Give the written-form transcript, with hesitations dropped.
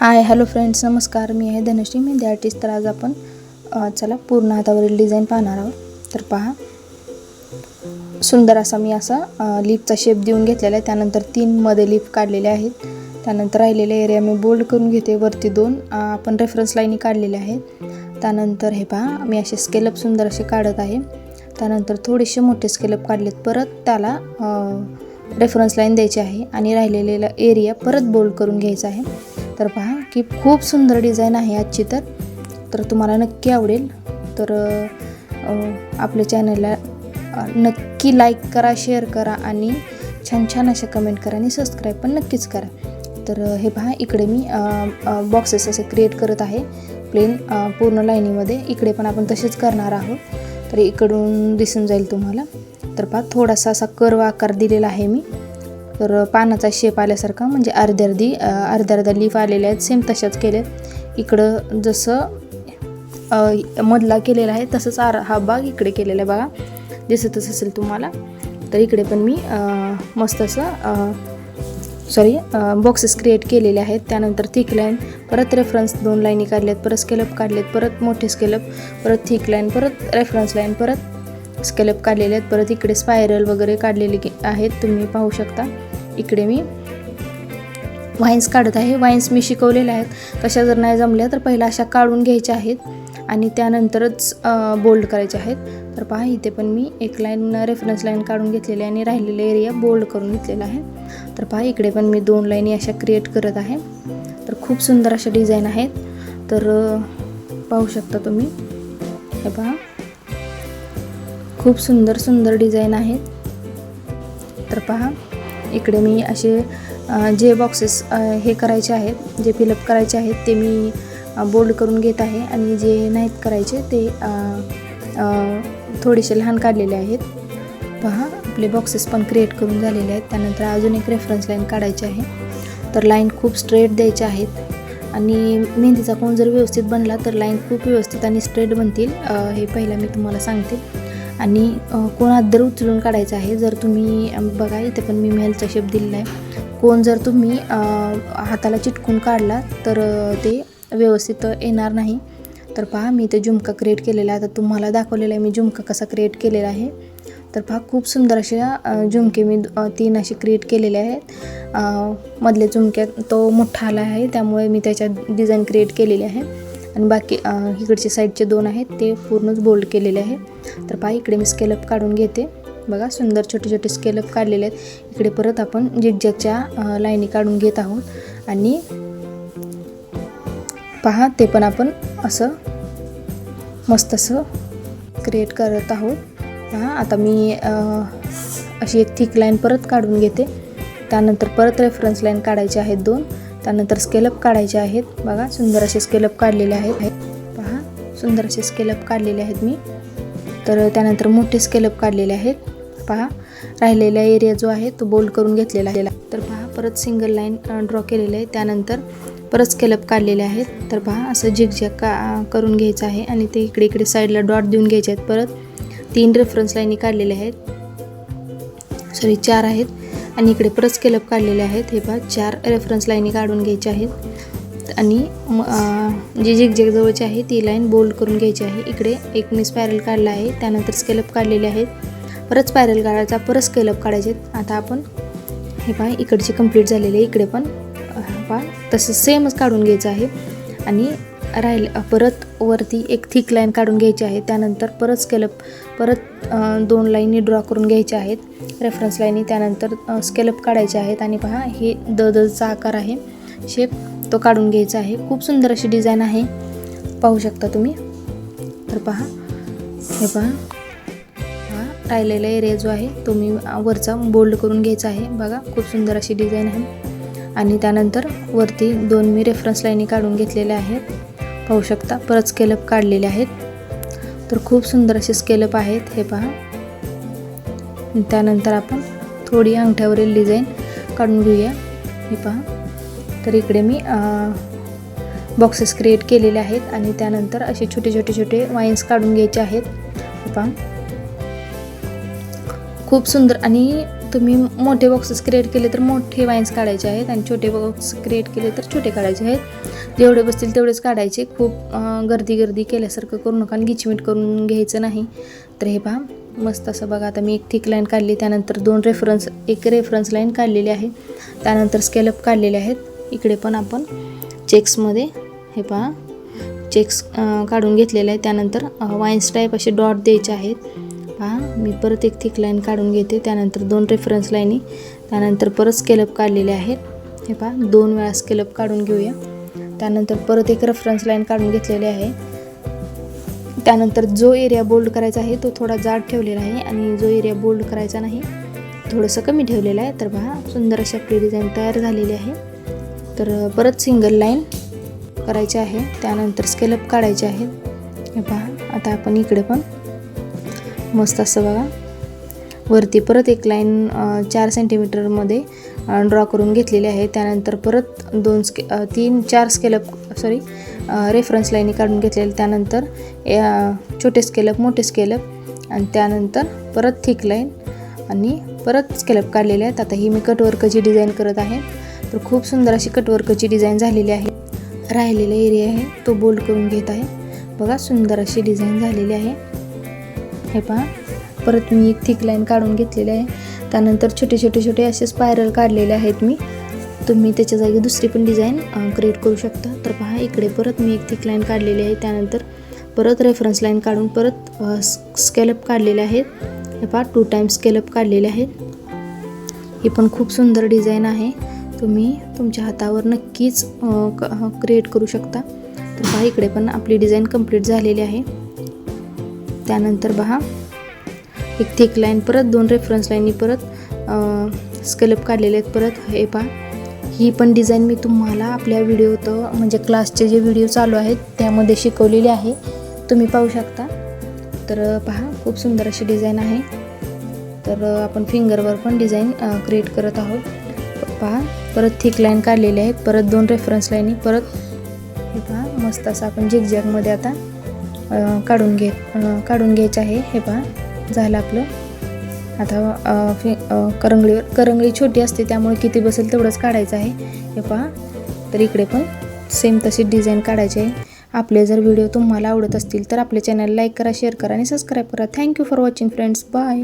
Hi hello friends, नमस्कार. मी आहे Dhanashree, mehndi artist. तर आज आपण चला पूर्ण हातावरील डिझाईन पाहणार आहोत. तर पहा, सुंदर असा मी असा लीफचा शेप देऊन घेतलेला आहे. त्यानंतर 3 मध्ये लीफ काढलेले आहेत. त्यानंतर राहिलेले एरिया मी बोल्ड करून घेते. वरती 2 आपण रेफरन्स लाईनी काढलेल्या आहेत. त्यानंतर हे पहा, मी असे स्केलअप सुंदर असे काढत आहे. त्यानंतर थोडेसे मोठे स्केलअप काढलेत. परत त्याला रेफरन्स लाईन द्यायची आहे आणि राहिलेला एरिया परत बोल्ड करून घ्यायचा आहे. तर पहा की खूप सुंदर डिझाईन आहे आजची. तर तुम्हाला नक्की आवडेल. तर आपल्या चॅनलला नक्की लाईक करा, शेअर करा आणि छान छान अशा कमेंट करा आणि सबस्क्राईब पण नक्कीच करा. तर हे पहा, इकडे मी बॉक्सेस असे क्रिएट करत आहे प्लेन पूर्ण लाईनीमध्ये. इकडे पण आपण तसेच करणार आहोत. तर इकडून दिसून जाईल तुम्हाला. तर पहा, थोडासा असा कर्व आकार दिलेला आहे मी. तर पानाचा शेप आल्यासारखा, म्हणजे अर्ध्या लीफ आलेले आहेत. सेम तशाच केले. इकडं जसं मधला केलेला आहे तसंच हा भाग इकडे केलेला आहे. बघा, दिसतच असेल तुम्हाला. तर इकडे पण मी मस्त असं बॉक्सेस क्रिएट केलेले आहेत. त्यानंतर थिक लाईन, परत रेफरन्स 2 लाईनी काढल्यात, परत स्केलअप काढलेत, परत मोठे स्केलअप, परत थिक लाईन, परत रेफरन्स लाईन, परत स्केलअप काढलेले आहेत. परत इकडे स्पायरल वगैरे काढलेले आहेत, तुम्ही पाहू शकता. इकडे मी वाईन्स काढत आहे. वाईन्स मी शिकवलेल्या आहेत. तशा जर नाही जमल्या तर पहिला अशा काढून घ्यायच्या आहेत आणि त्यानंतरच बोल्ड करायचे आहेत. तर पहा, इथे पण मी एक लाईन रेफरन्स लाईन काढून घेतलेली आहे आणि राहिलेले एरिया बोल्ड करून घेतलेला आहे. तर पहा, इकडे पण मी 2 लाईनी अशा क्रिएट करत आहे. तर खूप सुंदर अशा डिझाईन आहेत. तर पाहू शकता तुम्ही. हे पहा, खूप सुंदर डिझाईन आहेत. तर पहा, इकडे मी असे जे बॉक्सेस हे करायचे आहेत, जे फिलअप करायचे आहेत ते मी बोल्ड करून घेत आहे आणि जे नाहीत करायचे ते थोडेसे लहान काढलेले आहेत. पहा, आपले बॉक्सेस पण क्रिएट करून झालेले आहेत. त्यानंतर अजून एक रेफरन्स लाईन काढायची आहे. तर लाईन खूप स्ट्रेट द्यायच्या आहेत आणि मेहंदीचा कोन जर व्यवस्थित बनला तर लाईन खूप व्यवस्थित आणि स्ट्रेट बनतील. हे पहिला मी तुम्हाला सांगते. आणि कोण अद्दर उचलून काढायचं आहे. जर तुम्ही बघा, इथे पण मी मेलचा शेप दिलेला आहे. कोण जर तुम्ही हाताला चिटकून काढला तर ते व्यवस्थित येणार नाही. तर पहा, मी इथे झुमका क्रिएट केलेला आहे. आता तुम्हाला दाखवलेला आहे मी झुमका कसा क्रिएट केलेला आहे. तर पहा, खूप सुंदर अशा झुमके मी 3 असे क्रिएट केलेले आहेत. मधले झुमक्यात तो मोठा आला आहे, त्यामुळे मी त्याच्यात डिझाईन क्रिएट केलेली आहे. आणि बाकी इकडचे साईडचे 2 आहेत ते पूर्णच बोल्ड केलेले आहे. तर पहा, इकडे मी स्केलअप काढून घेते. बघा, सुंदर छोटे छोटे स्केलअप काढलेले आहेत. इकडे परत आपण झिगझॅगच्या लाईनी काढून घेत आहोत आणि पहा, ते पण आपण असं मस्त असं क्रिएट करत आहोत. पहा, आता मी अशी एक थिक लाईन परत काढून घेते. त्यानंतर परत रेफरन्स लाईन काढायचे आहेत 2. त्यानंतर स्केलअप काढायचे आहेत. बघा, सुंदर असे स्केलअप काढलेले आहेत. पहा, सुंदर असे स्केलअप काढलेले आहेत मी. तर त्यानंतर मोठे स्केलअप काढलेले आहेत. पहा, राहिलेला एरिया जो आहे तो बोल्ड करून घेतलेला आहे. तर पहा, परत सिंगल लाईन ड्रॉ केलेले आहे. त्यानंतर परत स्केलअप काढलेले आहेत. तर पहा, असं झिगझॅग करून घ्यायचं आहे आणि ते इकडे साईडला डॉट देऊन घ्यायचे आहेत. परत 3 रेफरन्स लाईनी काढलेल्या आहेत. 4 आहेत. आणि इकडे परत स्केलअप काढलेले आहेत. हे पहा, 4 रेफरन्स लाईनी काढून घ्यायच्या आहेत आणि जी झिगझॅग जवळची आहे ती लाईन बोल्ड करून घ्यायची आहे. इकडे एक मी स्पायरल काढला आहे. त्यानंतर स्केलअप काढलेले आहेत. परत स्पायरल काढायचा, परत स्केलअप काढायचे. आता आपण हे पहा, इकडची कंप्लीट झालेली आहे. इकडे पण पहा, तसं सेमच काढून घ्यायचं आहे. आणि परत वरती एक थिक लाईन काढून घ्यायची आहे. त्यानंतर परत स्केलअप, परत 2 लाईनी ड्रॉ करून घ्यायच्या आहेत रेफरन्स लाईनी. त्यानंतर स्केलअप काढायचे आहेत आणि पहा, हे दचा आकार आहे, शेप तो काढून घ्यायचा आहे. खूप सुंदर अशी डिझाईन आहे, पाहू शकता तुम्ही. तर पहा, हे पहा, राहिलेला एरिया जो आहे तो मी वरचा बोल्ड करून घ्यायचा आहे. बघा, खूप सुंदर अशी डिझाईन आहे. आणि त्यानंतर वरती 2 मी रेफरन्स लाईनी काढून घेतलेल्या आहेत, पाहू शकता. परत स्केलअप काढलेले आहेत. तर खूप सुंदर असे स्केलअप आहेत, हे पहा. त्यानंतर आपण थोडी अंगठ्यावरील डिझाईन काढून घेऊया. हे पहा, तर इकडे मी बॉक्सेस क्रिएट केलेले आहेत आणि त्यानंतर असे छोटे वाईन्स काढून घ्यायचे आहेत. हे पहा, खूप सुंदर. आणि तुम्ही मोठे बॉक्सेस क्रिएट केले तर मोठे वाईन्स काढायचे आहेत आणि छोटे बॉक्स क्रिएट केले तर छोटे काढायचे आहेत. जेवढे बसतील तेवढेच काढायचे. खूप गर्दी केल्यासारखं करू नका आणि गिचमीट करून घ्यायचं नाही. तर हे पहा मस्त असं बघा. आता मी एक थिक लाईन काढली, त्यानंतर एक रेफरन्स लाईन काढलेली आहे, त्यानंतर स्केलअप काढलेले आहेत. इकडे पण आपण चेक्समध्ये हे पहा चेक्स काढून घेतलेले आहे. त्यानंतर वाईन्स टाईप असे डॉट द्यायचे आहेत. पहा मी परत एक थिक लाईन काढून घेते, त्यानंतर 2 रेफरन्स लाईनी, त्यानंतर परत स्केलअप काढलेले आहेत. हे पहा 2 वेळा स्केलअप काढून घेऊया. त्यानंतर परत एक रेफरन्स लाईन काढून घेतलेली आहे. त्यानंतर जो एरिया बोल्ड करायचा आहे तो थोडा जाड ठेवलेला आहे आणि जो एरिया बोल्ड करायचा नाही थोडंसं कमी ठेवलेलं आहे. तर पहा सुंदर अशी आपली डिझाईन तयार झालेली आहे. तर परत सिंगल लाईन करायचे आहे, त्यानंतर स्केलअप काढायचे आहेत. हे पहा आता आपण इकडे पण मस्त असं बघा वरती परत एक लाईन 4 सेंटीमीटरमध्ये ड्रॉ करून घेतलेली आहे. त्यानंतर परत 4 स्केलअप रेफरन्स लाईनी काढून घेतलेले. त्यानंतर छोटे स्केलअप मोठे स्केलअप आणि त्यानंतर परत थिक लाईन आणि परत स्केलअप काढलेले आहेत. आता ही मी कटवर्कची डिझाईन करत आहे. तर खूप सुंदर अशी कटवर्कची डिझाईन झालेली आहे. राहिलेला एरिया आहे तो बोल्ड करून घेत आहे. बघा सुंदर अशी डिझाईन झालेली आहे. हे पहा परत मी एक थिक लाईन काढून घेतलेली आहे. त्यानंतर छोटे असे स्पायरल काढलेले आहेत मी. तुम्ही त्याच्या जागी दुसरी पण डिझाईन क्रिएट करू शकता. तर पहा इकडे परत मी एक थिक लाईन काढलेली आहे, त्यानंतर परत रेफरन्स लाईन काढून परत स्केलअप काढलेले आहेत. हे पहा 2 टाइम्स स्केलअप काढलेले आहेत. ही पण खूप सुंदर डिझाईन आहे. तुम्ही तुमच्या हातावर नक्कीच क्रिएट करू शकता. तर पहा इकडे पण आपली डिझाईन कंप्लीट झालेली आहे. त्यानंतर पहा एक थिक लाईन परत 2 रेफरन्स लाईनी परत स्केलअप काढलेले आहेत. परत हे पहा ही पण डिझाईन मी तुम्हाला आपल्या म्हणजे क्लासचे जे व्हिडिओ चालू आहेत त्यामध्ये शिकवलेली आहे, तुम्ही पाहू शकता. तर पहा खूप सुंदर अशी डिझाईन आहे. तर आपण फिंगरवर पण डिझाईन क्रिएट करत आहोत. पहा परत थिक लाईन काढलेली आहे, परत 2 रेफरन्स लाईनी, परत हे पहा मस्त असं आपण झिगझॅगमध्ये आता काढून घ्यायचं आहे. हे पहा झालं आपलं. आता करंगळी छोटी असते त्यामुळे किती बसेल तेवढंच काढायचं आहे. हे पहा तर इकडे पण सेम तशी डिझाईन काढायची आहे. आपले जर व्हिडिओ तुम्हाला आवडत असतील तर आपल्या चॅनल लाईक करा, शेअर करा आणि सबस्क्राईब करा. Thank you for watching friends. Bye.